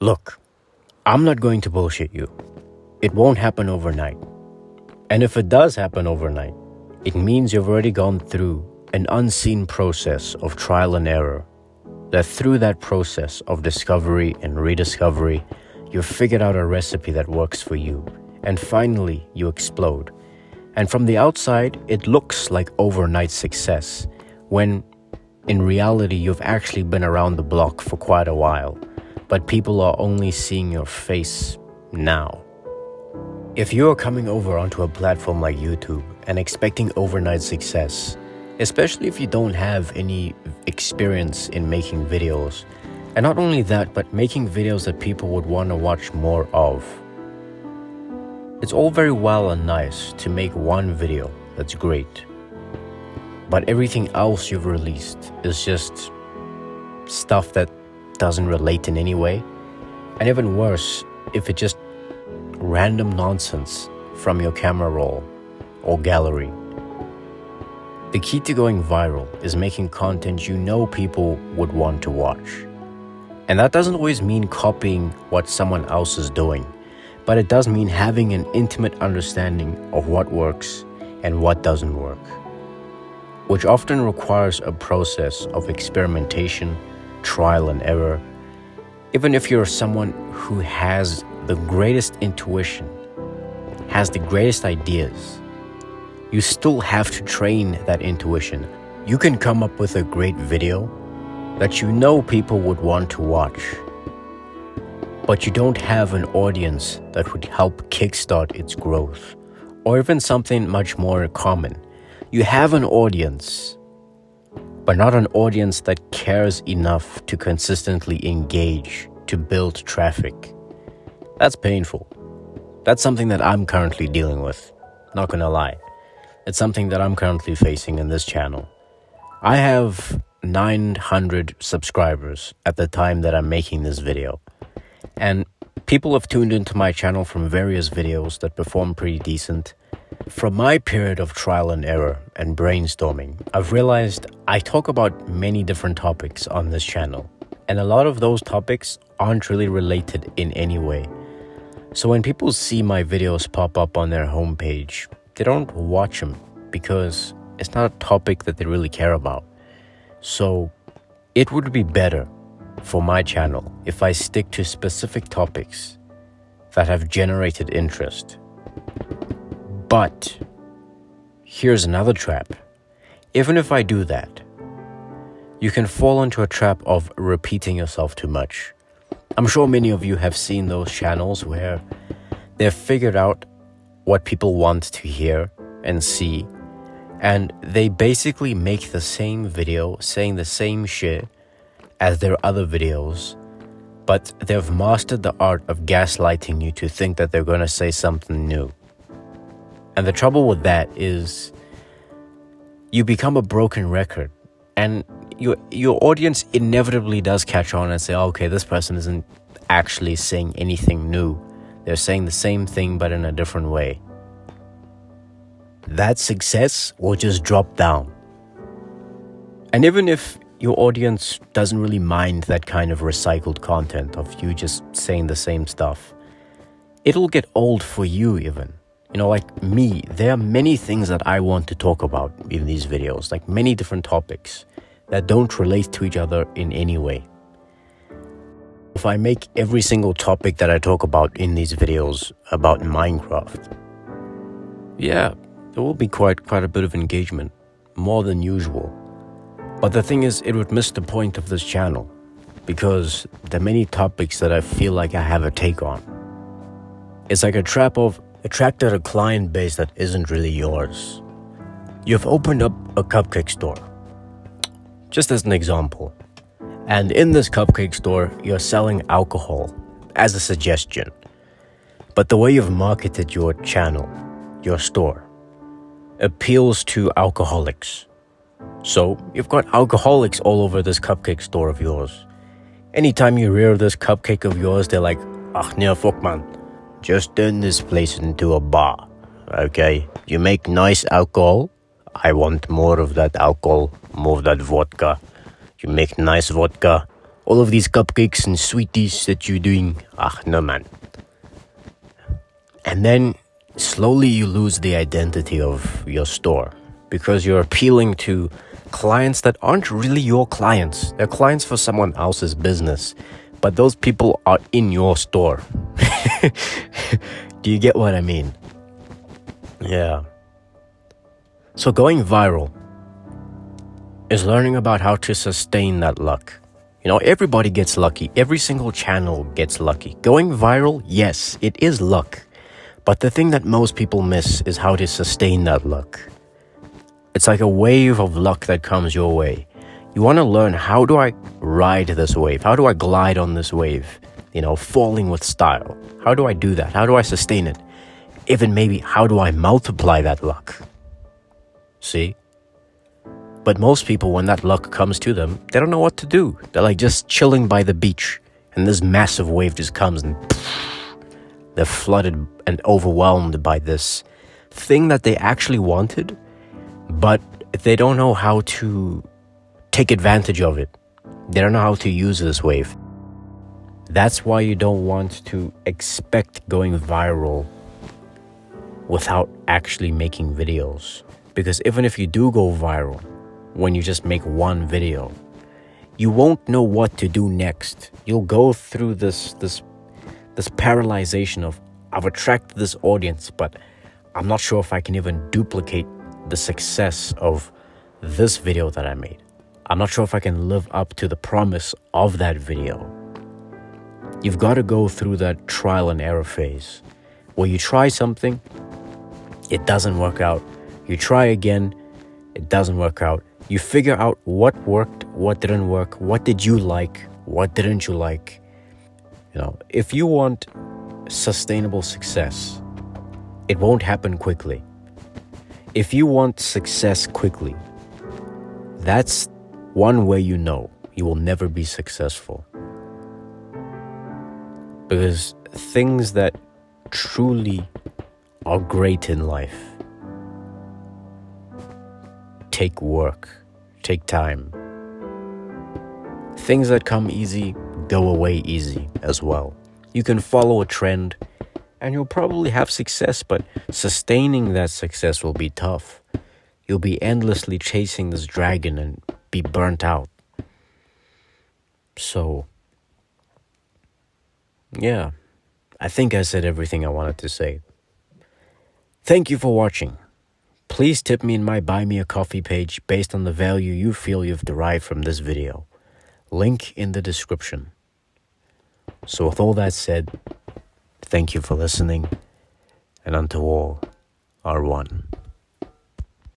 Look, I'm not going to bullshit you. It won't happen overnight. And if it does happen overnight, it means you've already gone through an unseen process of trial and error. That through that process of discovery and rediscovery, you've figured out a recipe that works for you. And finally, you explode. And from the outside, it looks like overnight success, when in reality, you've actually been around the block for quite a while, but people are only seeing your face now. If you are coming over onto a platform like YouTube and expecting overnight success, especially if you don't have any experience in making videos, and not only that, but making videos that people would want to watch more of, it's all very well and nice to make one video that's great, but everything else you've released is just stuff that doesn't relate in any way, and even worse, if it's just random nonsense from your camera roll or gallery. The key to going viral is making content you know people would want to watch. And that doesn't always mean copying what someone else is doing, but it does mean having an intimate understanding of what works and what doesn't work, which often requires a process of experimentation, trial and error. Even if you're someone who has the greatest intuition, has the greatest ideas, you still have to train that intuition. You can come up with a great video that you know people would want to watch, but you don't have an audience that would help kickstart its growth. Or even something much more common. You have an audience, but not an audience that cares enough to consistently engage, to build traffic. That's painful. That's something that I'm currently dealing with. Not gonna lie. It's something that I'm currently facing in this channel. I have 900 subscribers at the time that I'm making this video. And people have tuned into my channel from various videos that perform pretty decent. From my period of trial and error and brainstorming, I've realized I talk about many different topics on this channel. And a lot of those topics aren't really related in any way. So when people see my videos pop up on their homepage, they don't watch them because it's not a topic that they really care about. So it would be better for my channel if I stick to specific topics that have generated interest. But here's another trap. Even if I do that, you can fall into a trap of repeating yourself too much. I'm sure many of you have seen those channels where they've figured out what people want to hear and see, and they basically make the same video saying the same shit as their other videos, but they've mastered the art of gaslighting you to think that they're going to say something new. And the trouble with that is you become a broken record, and your audience inevitably does catch on and say, okay, this person isn't actually saying anything new. They're saying the same thing but in a different way. That success will just drop down. And even if your audience doesn't really mind that kind of recycled content of you just saying the same stuff, it'll get old for you even. You know, like me, there are many things that I want to talk about in these videos, like many different topics that don't relate to each other in any way. If I make every single topic that I talk about in these videos about Minecraft, yeah, there will be quite a bit of engagement, more than usual. But the thing is, it would miss the point of this channel, because there are many topics that I feel like I have a take on. It's like a trap of attracted a client base that isn't really yours. You've opened up a cupcake store, just as an example. And in this cupcake store, you're selling alcohol as a suggestion. But the way you've marketed your channel, your store, appeals to alcoholics. So you've got alcoholics all over this cupcake store of yours. Anytime you rear this cupcake of yours, they're like, ach nee, fuck man, just turn this place into a bar, okay? You make nice alcohol, I want more of that alcohol, more of that vodka. You make nice vodka, All of these cupcakes and sweeties that you're doing, no man. And then slowly you lose the identity of your store because you're appealing to clients that aren't really your clients. They're clients for someone else's business, but those people are in your store. Do you get what I mean? Yeah. So going viral is learning about how to sustain that luck. You know, everybody gets lucky. Every single channel gets lucky. Going viral, yes, it is luck. But the thing that most people miss is how to sustain that luck. It's like a wave of luck that comes your way. You want to learn, how do I ride this wave? How do I glide on this wave? You know, falling with style. How do I do that? How do I sustain it? Even maybe, how do I multiply that luck? See? But most people, when that luck comes to them, they don't know what to do. They're like just chilling by the beach, and this massive wave just comes and they're flooded and overwhelmed by this thing that they actually wanted, but they don't know how to take advantage of it. They don't know how to use this wave. That's why you don't want to expect going viral without actually making videos. Because even if you do go viral, when you just make one video, you won't know what to do next. You'll go through this paralyzation of, I've attracted this audience, but I'm not sure if I can even duplicate the success of this video that I made. I'm not sure if I can live up to the promise of that video. You've got to go through that trial and error phase where you try something, it doesn't work out. You try again, it doesn't work out. You figure out what worked, what didn't work, what did you like, what didn't you like. You know, if you want sustainable success, it won't happen quickly. If you want success quickly, that's one way you know you will never be successful. Because things that truly are great in life take work, take time. Things that come easy go away easy as well. You can follow a trend and you'll probably have success, but sustaining that success will be tough. You'll be endlessly chasing this dragon and be burnt out. So, yeah, I think I said everything I wanted to say. Thank you for watching. Please tip me in my Buy Me a Coffee page based on the value you feel you've derived from this video. Link in the description. So with all that said, thank you for listening, and unto all are one.